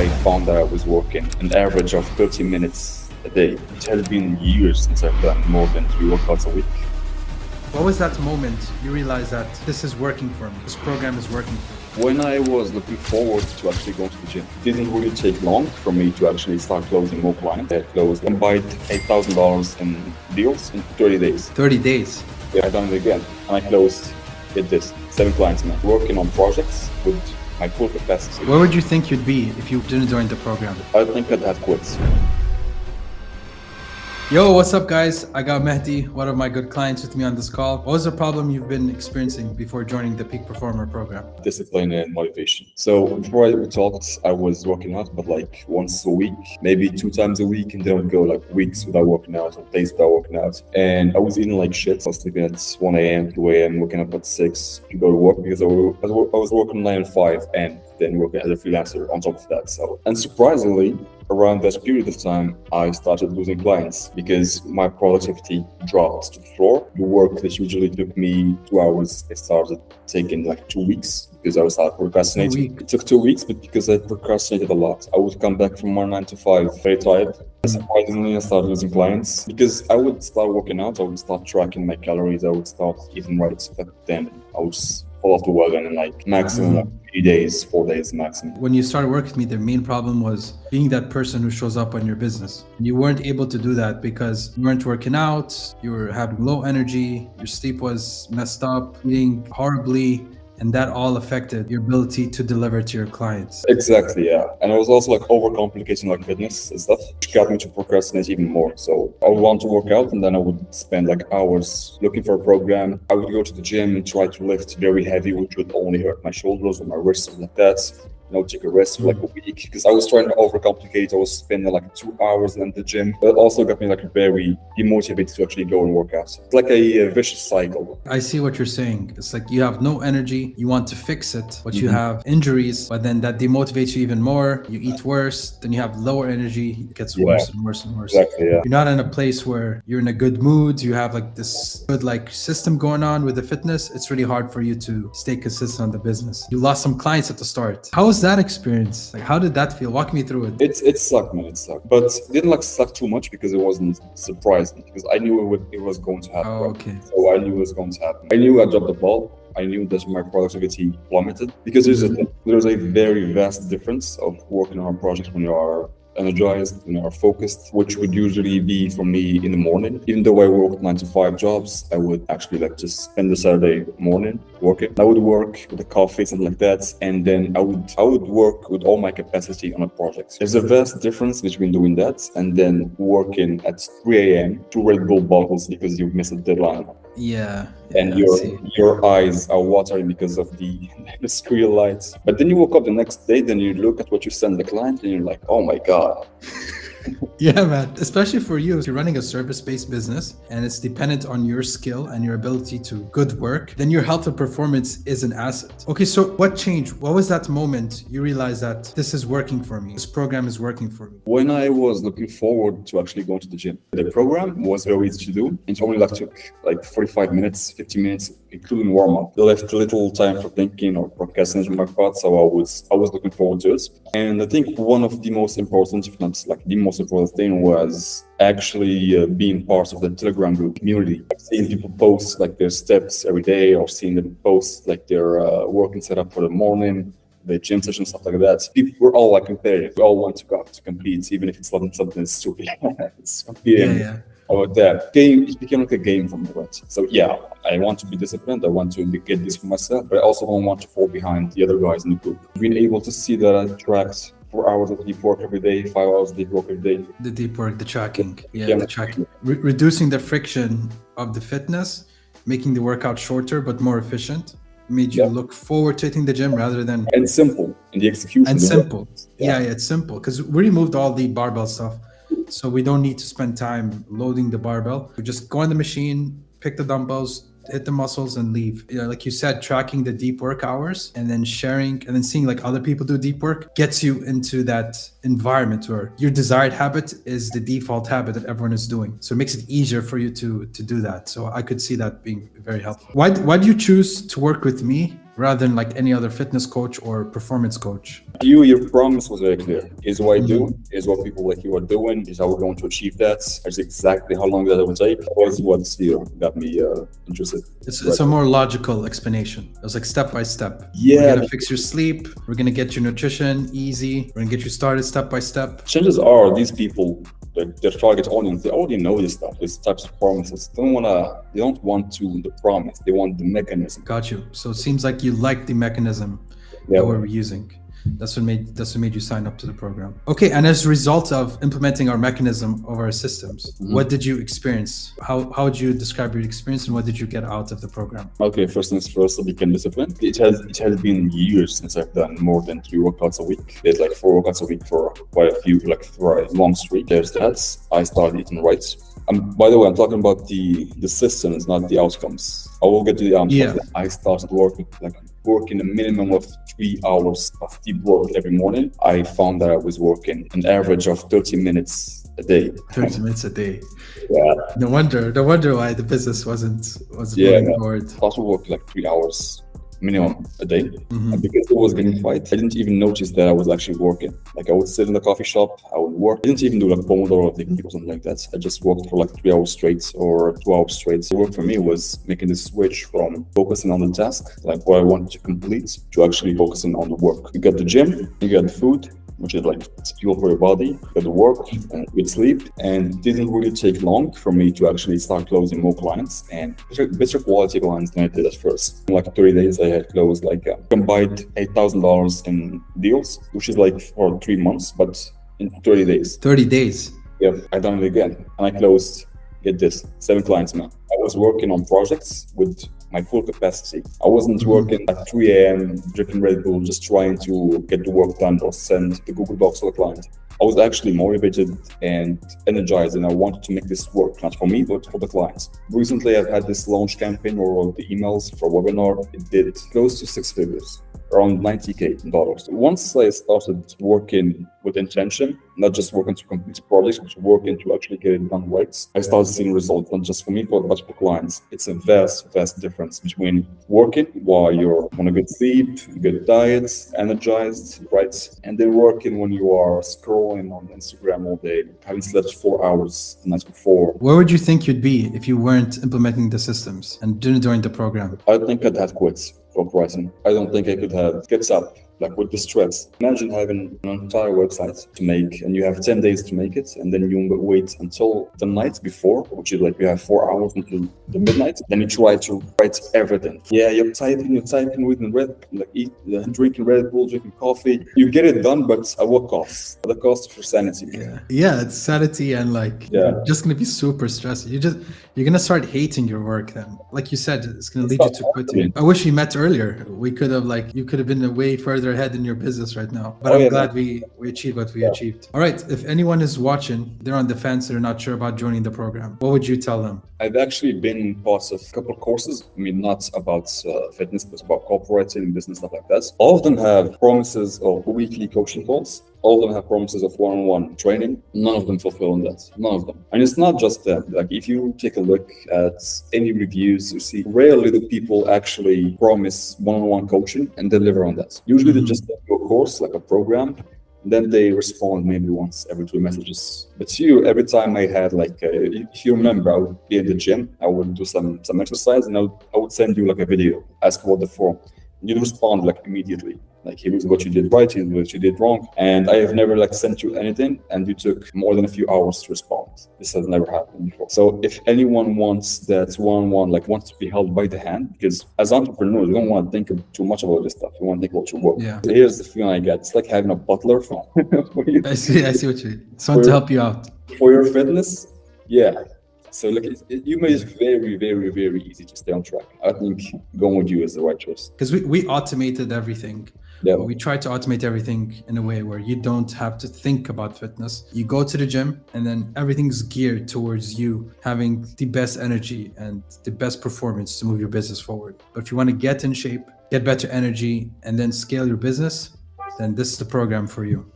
I found that I was working an average of 30 minutes a day. It has been years since I've done more than 3 workouts a week. What was that moment you realized that this is working for me? This program is working for me? When I was looking forward to actually going to the gym, it didn't really take long for me to actually start closing more clients. I closed combined $8,000 in deals in 30 days. 30 days? Yeah, I done it again. And I closed, get this, 7 clients now. Working on projects with my full capacity. Where would you think you'd be if you didn't join the program? I think I'd have quit. Yo, what's up guys? I got Mehdi, one of my good clients with me on this call. What was the problem you've been experiencing before joining the Peak Performer program? Discipline and motivation. So before we talked, I was working out, but like once a week, maybe 2 times a week, and then I would go like weeks without working out or days without working out. And I was eating like shit. I was sleeping at 1 a.m., 2 a.m., waking up at 6 to go to work because I was working 9 to 5 and then working as a freelancer on top of that. So, and surprisingly, around that period of time, I started losing clients because my productivity dropped to the floor. The work that usually took me 2 hours, it started taking like 2 weeks because I was procrastinating. It took 2 weeks, but because I procrastinated a lot. I would come back from 9 to 5 very tired. Surprisingly, I started losing clients because I would start working out, I would start tracking my calories, I would start eating right, but then I would just fall off the wagon in like maximum like 3 days, 4 days maximum. When you started working with me, the main problem was being that person who shows up on your business. You weren't able to do that because you weren't working out, you were having low energy, your sleep was messed up, eating horribly, and that all affected your ability to deliver to your clients. Exactly, yeah. And I was also like overcomplicating like fitness and stuff, which got me to procrastinate even more. So I would want to work out and then I would spend like hours looking for a program. I would go to the gym and try to lift very heavy, which would only hurt my shoulders or my wrists or like that. Take a rest for like a week because I was trying to overcomplicate. I was spending like 2 hours in the gym, but it also got me like very demotivated to actually go and work out. It's like a vicious cycle. I see what you're saying. It's like you have no energy, you want to fix it, but you have injuries, but then that demotivates you even more. You eat worse, then you have lower energy, it gets worse and worse and worse. Exactly, yeah. You're not in a place where you're in a good mood, you have like this good like system going on with the fitness. It's really hard for you to stay consistent on the business. You lost some clients at the start. How was that experience? Like, how did that feel? Walk me through it. It sucked, man. It sucked, but it didn't like suck too much because it wasn't surprising because I knew it was going to happen. Oh, okay. So I knew it was going to happen. I knew I dropped the ball. I knew that my productivity plummeted because there's a very vast difference of working on a project when you are energized, when you are focused, which would usually be for me in the morning. Even though I worked 9 to 5 jobs, I would actually like just spend the Saturday morning working. I would work with a coffee, something like that, and then I would work with all my capacity on a project. There's a vast difference between doing that and then working at 3 a.m. 2 Red Bull bottles because you've missed a deadline. Yeah. And your eyes are watering because of the screen lights. But then you woke up the next day, then you look at what you sent the client and you're like, oh my God. Yeah, man. Especially for you, if you're running a service-based business and it's dependent on your skill and your ability to good work, then your health and performance is an asset. Okay, so what changed? What was that moment you realized that this is working for me? This program is working for me? When I was looking forward to actually going to the gym, the program was very easy to do. It only took like 45 minutes, 50 minutes, including warm-up. They left little time for thinking or procrastinating my part, so I was looking forward to it. And I think one of the most important, if not like the most important thing, was actually being part of the Telegram group community. I've seen people post like their steps every day, or seeing them post like their working setup for the morning, the gym session, stuff like that. People were all like competitive. We all want to go out to compete, even if it's not something stupid. It's competing. About that game, it became like a game for me, right? So yeah, I want to be disciplined. I want to get this for myself, but I also don't want to fall behind the other guys in the group. Being able to see that I tracked 4 hours of deep work every day, 5 hours of deep work every day. The deep work, the tracking, the tracking, reducing the friction of the fitness, making the workout shorter but more efficient. Made you look forward to hitting the gym rather than simple in the execution. And simple, it's simple because we removed all the barbell stuff. So we don't need to spend time loading the barbell. We just go on the machine, pick the dumbbells, hit the muscles and leave. Like you said, tracking the deep work hours and then sharing and then seeing like other people do deep work gets you into that environment where your desired habit is the default habit that everyone is doing. So it makes it easier for you to do that. So I could see that being very helpful. Why do you choose to work with me rather than like any other fitness coach or performance coach? Your promise was very clear. Is what I do, is what people like you are doing, is how we're going to achieve that. Is exactly how long that will take. Was what's got me interested. It's a more logical explanation. It was like step by step. Yeah. We're gonna fix your sleep. We're gonna get your nutrition easy. We're gonna get you started step by step. Chances are these people, their target audience, they already know this stuff, these types of promises. They don't want to the promise. They want the mechanism. Got you. So it seems like you like the mechanism Yeah. that we're using. That's what made you sign up to the program. Okay, and as a result of implementing our mechanism of our systems, what did you experience? How would you describe your experience, and what did you get out of the program? Okay, first things first, I became disciplined. It has been years since I've done more than 3 workouts a week. Did like 4 workouts a week for quite a few, like for a long streak. There's that. I started eating right. By the way, I'm talking about the systems, not the outcomes. I will get to the outcomes. Yeah. I started working a minimum of 3 hours of deep work every morning. I found that I was working an average of 30 minutes a day. 30 minutes a day. Yeah. No wonder why the business wasn't moving forward. I also worked like 3 hours minimum a day. And because it was getting quiet, I didn't even notice that I was actually working. Like I would sit in the coffee shop, I would work. I didn't even do like Pomodoro technique or something like that. I just worked for like 3 hours straight or 2 hours straight. The work for me was making the switch from focusing on the task, like what I wanted to complete, to actually focusing on the work. You got the gym, you got the food, which is like it's fuel for your body, you got the work and good sleep. And it didn't really take long for me to actually start closing more clients and better quality clients than I did at first. In like 30 days, I had closed like combined $8,000 in deals, which is like for 3 months, but in 30 days. 30 days. Yeah, I done it again. And I closed, get this, 7 clients, man. I was working on projects with my full capacity. I wasn't working at 3 a.m. drinking Red Bull, just trying to get the work done or send the Google Docs to the client. I was actually motivated and energized, and I wanted to make this work, not for me, but for the clients. Recently, I've had this launch campaign or the emails for a webinar. It did close to 6 figures, around $90K. Once I started working with intention, not just working to complete projects, but working to actually get it done right, I started seeing results, not just for me, but for clients. It's a vast difference between working while you're on a good sleep, good diet, energized, right? And then working when you are scrolling on Instagram all day, having slept 4 hours the night before. Where would you think you'd be if you weren't implementing the systems and didn't join the program? I think I'd have quit copywriting. I don't think I could have kept up like with the stress. Imagine having an entire website to make and you have 10 days to make it, and then you wait until the night before, which is like you have 4 hours until the midnight. Then you try to write everything. Yeah, you're typing, reading drinking Red Bull, drinking coffee. You get it done, but at what cost? At the cost of your sanity. Yeah, it's sanity, and you're just gonna be super stressed. You're gonna start hating your work then. Like you said, it's gonna lead you to quitting. I wish we met earlier. We could have you could have been way further ahead in your business right now. But I'm glad we achieved what we achieved. All right, if anyone is watching, they're on the fence, they're not sure about joining the program, what would you tell them? I've actually been part of a couple of courses. I mean, not about fitness, but about copywriting, business, stuff like that. All of them have promises of weekly coaching calls. All of them have promises of one-on-one training. None of them fulfill on that. None of them. And it's not just that. Like if you take a look at any reviews, you see rarely do people actually promise one-on-one coaching and deliver on that. Usually they just do a course, like a program, and then they respond maybe once every 2 messages. But every time I had if you remember, I would be in the gym, I would do some exercise, and I would send you like a video, ask about the form. You'd respond like immediately. Like, here's what you did right, here's what you did wrong. And I have never sent you anything and you took more than a few hours to respond. This has never happened before. So if anyone wants that one-on-one, wants to be held by the hand, because as entrepreneurs, you don't want to think too much about this stuff. You want to think about your work. Yeah. So here's the feeling I get. It's like having a butler for you. I see what you mean. Someone to help you out. For your fitness, yeah. So you made it very, very, very easy to stay on track. I think going with you is the right choice. Because we automated everything. Yeah. We try to automate everything in a way where you don't have to think about fitness. You go to the gym and then everything's geared towards you having the best energy and the best performance to move your business forward. But if you want to get in shape, get better energy, and then scale your business, then this is the program for you.